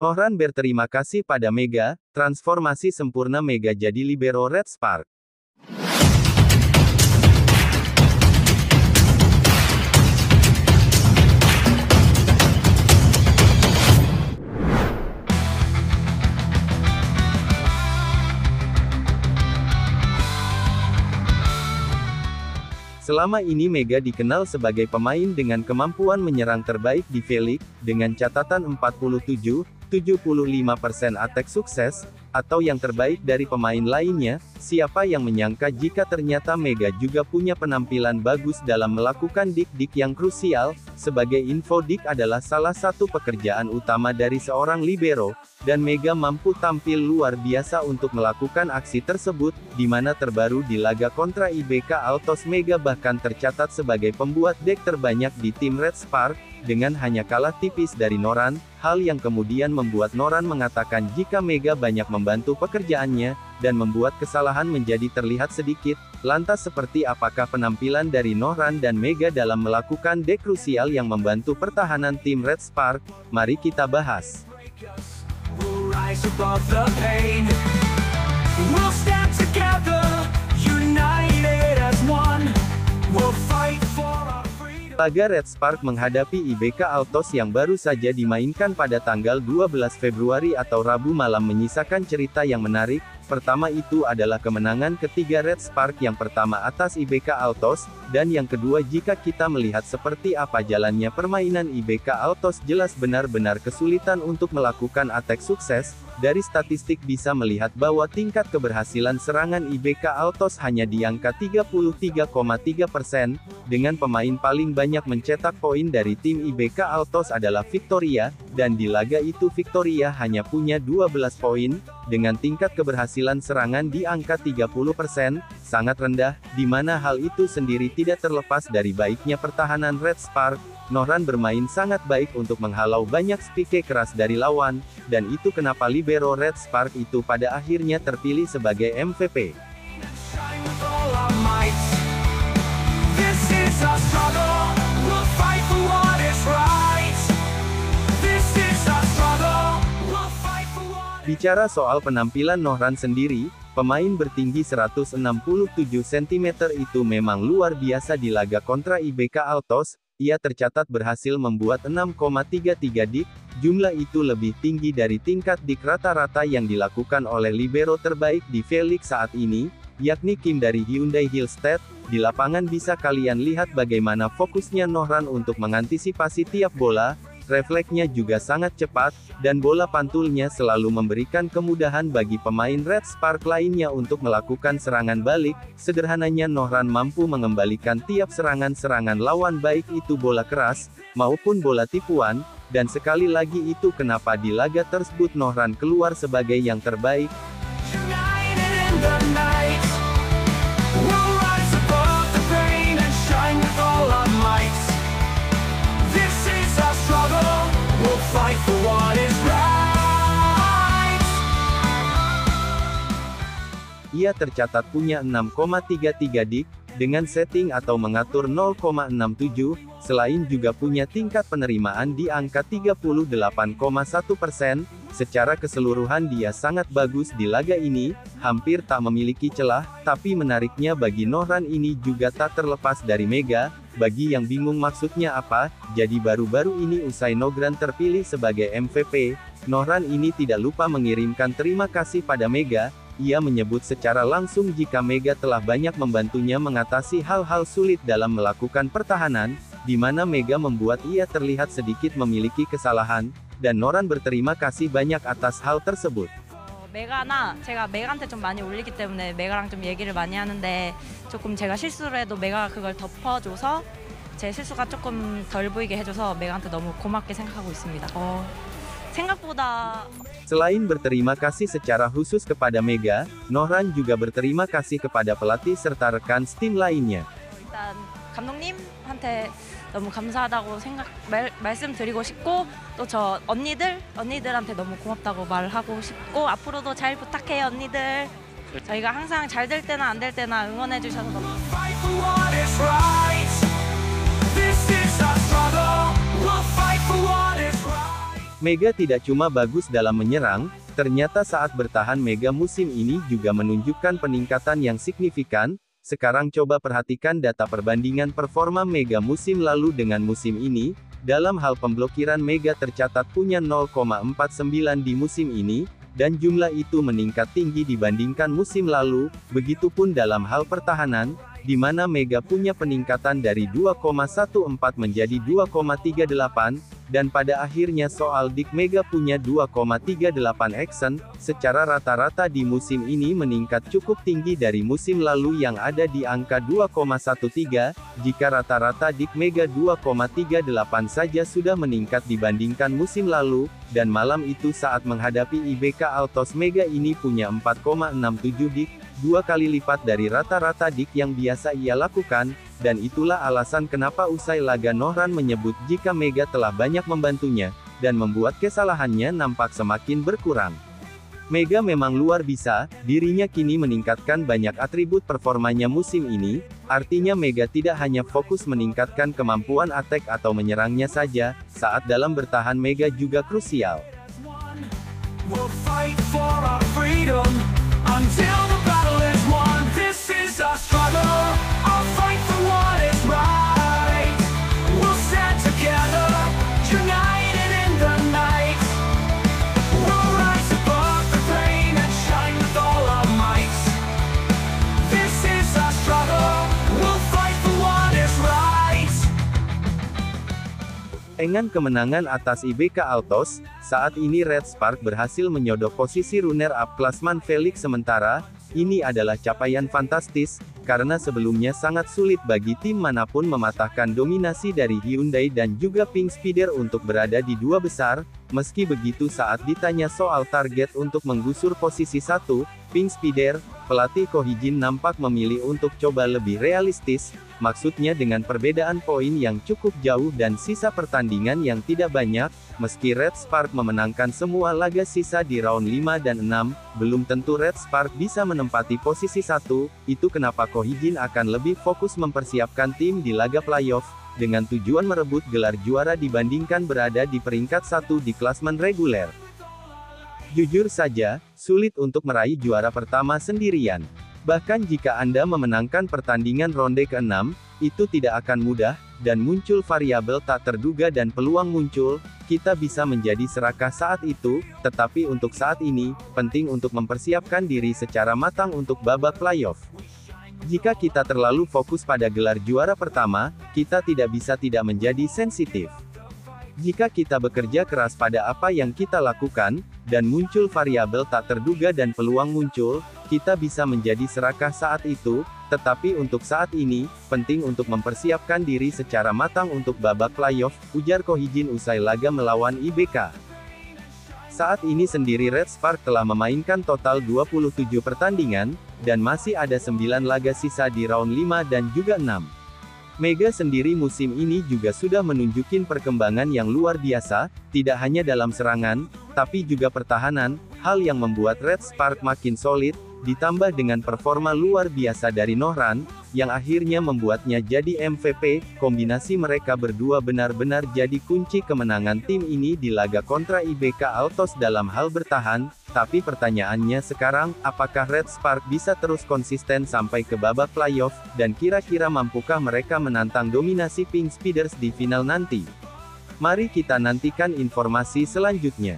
Nohran berterima kasih pada Mega, transformasi sempurna Mega jadi libero Red Spark. Selama ini Mega dikenal sebagai pemain dengan kemampuan menyerang terbaik di V-League, dengan catatan 47,75% attack sukses, atau yang terbaik dari pemain lainnya. Siapa yang menyangka jika ternyata Mega juga punya penampilan bagus dalam melakukan dik-dik yang krusial. Sebagai info, dik adalah salah satu pekerjaan utama dari seorang libero, dan Mega mampu tampil luar biasa untuk melakukan aksi tersebut, di mana terbaru di laga kontra IBK Altos Mega bahkan tercatat sebagai pembuat dek terbanyak di tim Red Spark, dengan hanya kalah tipis dari Nohran, hal yang kemudian membuat Nohran mengatakan jika Mega banyak membantu pekerjaannya, dan membuat kesalahan menjadi terlihat sedikit. Lantas seperti apakah penampilan dari Nohran dan Mega dalam melakukan dek krusial yang membantu pertahanan tim Red Spark? Mari kita bahas. Laga Red Spark menghadapi IBK Altos yang baru saja dimainkan pada tanggal 12 Februari atau Rabu malam menyisakan cerita yang menarik. Pertama itu adalah kemenangan ketiga Red Spark, yang pertama atas IBK Altos, dan yang kedua jika kita melihat seperti apa jalannya permainan IBK Altos jelas benar-benar kesulitan untuk melakukan attack sukses. Dari statistik bisa melihat bahwa tingkat keberhasilan serangan IBK Altos hanya di angka 33,3%, dengan pemain paling banyak mencetak poin dari tim IBK Altos adalah Victoria, dan di laga itu Victoria hanya punya 12 poin, dengan tingkat keberhasilan serangan di angka 30%, sangat rendah, di mana hal itu sendiri tidak terlepas dari baiknya pertahanan Red Spark. Nohran bermain sangat baik untuk menghalau banyak spike keras dari lawan, dan itu kenapa libero Red Spark itu pada akhirnya terpilih sebagai MVP. Bicara soal penampilan Nohran sendiri, pemain bertinggi 167 cm itu memang luar biasa di laga kontra IBK Altos. Ia tercatat berhasil membuat 6,33 dik, jumlah itu lebih tinggi dari tingkat dik rata-rata yang dilakukan oleh libero terbaik di V-League saat ini, yakni Kim dari Hyundai Hillstead. Di lapangan bisa kalian lihat bagaimana fokusnya Nohran untuk mengantisipasi tiap bola. Refleksnya juga sangat cepat, dan bola pantulnya selalu memberikan kemudahan bagi pemain Red Spark lainnya untuk melakukan serangan balik. Sederhananya Nohran mampu mengembalikan tiap serangan-serangan lawan baik itu bola keras, maupun bola tipuan, dan sekali lagi itu kenapa di laga tersebut Nohran keluar sebagai yang terbaik. Ia tercatat punya 6,33 dik, dengan setting atau mengatur 0,67, selain juga punya tingkat penerimaan di angka 38,1%, secara keseluruhan dia sangat bagus di laga ini, hampir tak memiliki celah. Tapi menariknya bagi Nohran ini juga tak terlepas dari Mega. Bagi yang bingung maksudnya apa, jadi baru-baru ini usai Nohran terpilih sebagai MVP, Nohran ini tidak lupa mengirimkan terima kasih pada Mega. Ia menyebut secara langsung jika Mega telah banyak membantunya mengatasi hal-hal sulit dalam melakukan pertahanan, di mana Mega membuat ia terlihat sedikit memiliki kesalahan, dan Nohran berterima kasih banyak atas hal tersebut. 메가나 제가 메가한테 좀 많이 올리기 때문에 메가랑 좀 얘기를 많이 하는데, 조금 제가 실수를 해도 메가가 그걸 덮어줘서 제 실수가 조금 덜 보이게 해줘서 메가한테 너무 고맙게 생각하고 있습니다. 생각보다 Selain berterima kasih secara khusus kepada Mega, Nohran juga berterima kasih kepada pelatih serta rekan tim lainnya. 일단 감독님한테 너무 감사하다고 말씀드리고 싶고, 또 저 언니들한테 너무 고맙다고 말하고 싶고, 앞으로도 잘 부탁해요 언니들. 저희가 항상 잘 될 때나 안 될 때나 응원해 주셔서 너무 Mega tidak cuma bagus dalam menyerang, ternyata saat bertahan Mega musim ini juga menunjukkan peningkatan yang signifikan. Sekarang coba perhatikan data perbandingan performa Mega musim lalu dengan musim ini. Dalam hal pemblokiran Mega tercatat punya 0,49 di musim ini, dan jumlah itu meningkat tinggi dibandingkan musim lalu. Begitupun dalam hal pertahanan, di mana Mega punya peningkatan dari 2,14 menjadi 2,38, dan pada akhirnya soal Dik Mega punya 2,38 action, secara rata-rata di musim ini meningkat cukup tinggi dari musim lalu yang ada di angka 2,13, jika rata-rata Dik Mega 2,38 saja sudah meningkat dibandingkan musim lalu, dan malam itu saat menghadapi IBK Altos Mega ini punya 4,67 Dik, 2 kali lipat dari rata-rata Dik yang biasa ia lakukan, dan itulah alasan kenapa usai laga Nohran menyebut jika Mega telah banyak membantunya, dan membuat kesalahannya nampak semakin berkurang. Mega memang luar biasa, dirinya kini meningkatkan banyak atribut performanya musim ini, artinya Mega tidak hanya fokus meningkatkan kemampuan attack atau menyerangnya saja, saat dalam bertahan Mega juga krusial. We'll fight for our freedom until the battle is won. This is our struggle. I'll fight for what is right. We'll stand together, united in the night. We'll rise above the pain and shine with all our might. This is our struggle. We'll fight for what is right. Dengan kemenangan atas IBK Altos, saat ini Red Spark berhasil menyodok posisi runner-up klasman Felix sementara. Ini adalah capaian fantastis, karena sebelumnya sangat sulit bagi tim manapun mematahkan dominasi dari Hyundai dan juga Pink Spider untuk berada di dua besar. Meski begitu saat ditanya soal target untuk menggusur posisi 1, Pink Spider, pelatih Ko Hee-jin nampak memilih untuk coba lebih realistis, maksudnya dengan perbedaan poin yang cukup jauh dan sisa pertandingan yang tidak banyak. Meski Red Spark memenangkan semua laga sisa di round 5 dan 6, belum tentu Red Spark bisa menempati posisi 1, itu kenapa Ko Hee-jin akan lebih fokus mempersiapkan tim di laga playoff, dengan tujuan merebut gelar juara dibandingkan berada di peringkat 1 di klasmen reguler. Jujur saja, sulit untuk meraih juara pertama sendirian. Bahkan jika Anda memenangkan pertandingan ronde ke-6, itu tidak akan mudah, dan muncul variabel tak terduga dan peluang muncul, kita bisa menjadi serakah saat itu, tetapi untuk saat ini, penting untuk mempersiapkan diri secara matang untuk babak playoff. Jika kita terlalu fokus pada gelar juara pertama, kita tidak bisa tidak menjadi sensitif. Jika kita bekerja keras pada apa yang kita lakukan, dan muncul variabel tak terduga dan peluang muncul, kita bisa menjadi serakah saat itu, tetapi untuk saat ini, penting untuk mempersiapkan diri secara matang untuk babak playoff, ujar Ko Hee-jin usai laga melawan IBK. Saat ini sendiri Red Spark telah memainkan total 27 pertandingan, dan masih ada 9 laga sisa di round 5 dan juga 6. Mega sendiri musim ini juga sudah menunjukin perkembangan yang luar biasa, tidak hanya dalam serangan, tapi juga pertahanan, hal yang membuat Red Spark makin solid, ditambah dengan performa luar biasa dari Nohran, yang akhirnya membuatnya jadi MVP, kombinasi mereka berdua benar-benar jadi kunci kemenangan tim ini di laga kontra IBK Altos dalam hal bertahan. Tapi pertanyaannya sekarang, apakah Red Spark bisa terus konsisten sampai ke babak playoff, dan kira-kira mampukah mereka menantang dominasi Pink Speeders di final nanti? Mari kita nantikan informasi selanjutnya.